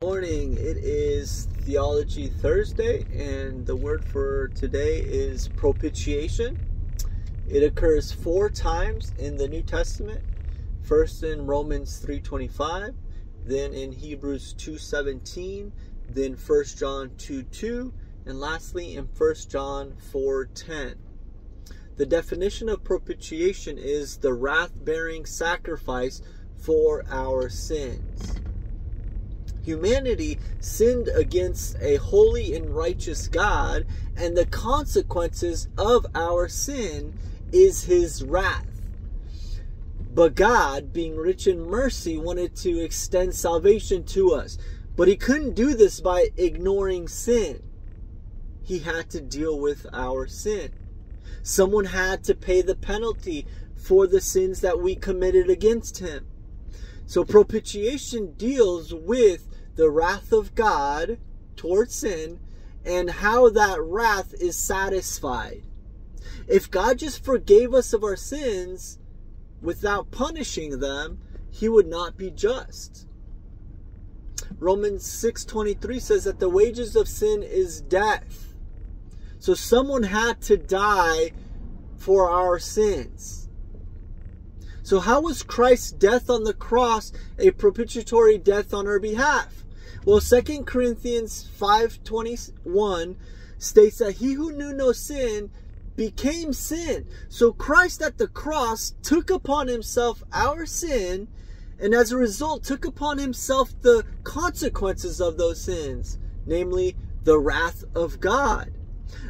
Morning. It is Theology Thursday, and the word for today is propitiation. It occurs 4 times in the New Testament. First in Romans 3:25, then in Hebrews 2:17, then 1 John 2:2, and lastly in 1 John 4:10. The definition of propitiation is the wrath-bearing sacrifice for our sins. Humanity sinned against a holy and righteous God, and the consequences of our sin is His wrath. But God, being rich in mercy, wanted to extend salvation to us. But He couldn't do this by ignoring sin. He had to deal with our sin. Someone had to pay the penalty for the sins that we committed against Him. So propitiation deals with the wrath of God towards sin and how that wrath is satisfied. If God just forgave us of our sins without punishing them, He would not be just. Romans 6:23 says that the wages of sin is death. So someone had to die for our sins. So how was Christ's death on the cross a propitiatory death on our behalf? Well, 2 Corinthians 5:21 states that He who knew no sin became sin. So Christ at the cross took upon Himself our sin, and as a result took upon Himself the consequences of those sins, namely the wrath of God.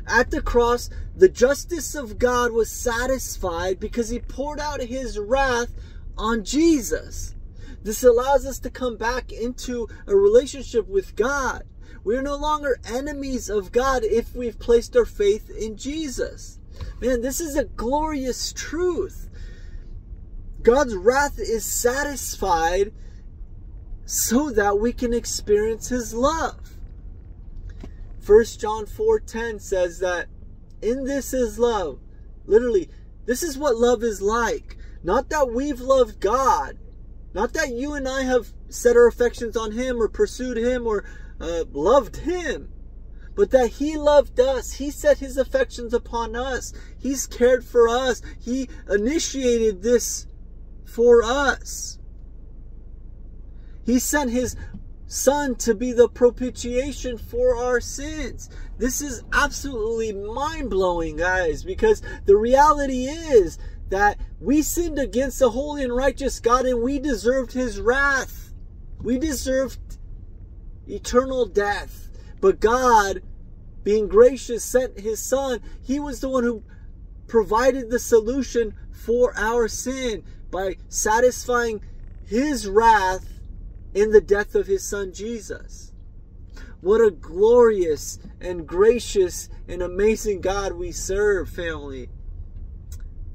At the cross, the justice of God was satisfied because He poured out His wrath on Jesus. This allows us to come back into a relationship with God. We are no longer enemies of God if we've placed our faith in Jesus. Man, this is a glorious truth. God's wrath is satisfied so that we can experience His love. 1 John 4:10 says that in this is love. Literally, this is what love is like. Not that we've loved God. Not that you and I have set our affections on Him or pursued Him or loved Him. But that He loved us. He set His affections upon us. He's cared for us. He initiated this for us. He sent His Son to be the propitiation for our sins. This is absolutely mind-blowing, guys, because the reality is that we sinned against a holy and righteous God, and we deserved His wrath. We deserved eternal death. But God, being gracious, sent His Son. He was the one who provided the solution for our sin by satisfying His wrath in the death of His Son Jesus. What a glorious and gracious and amazing God we serve, family.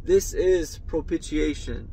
This is propitiation.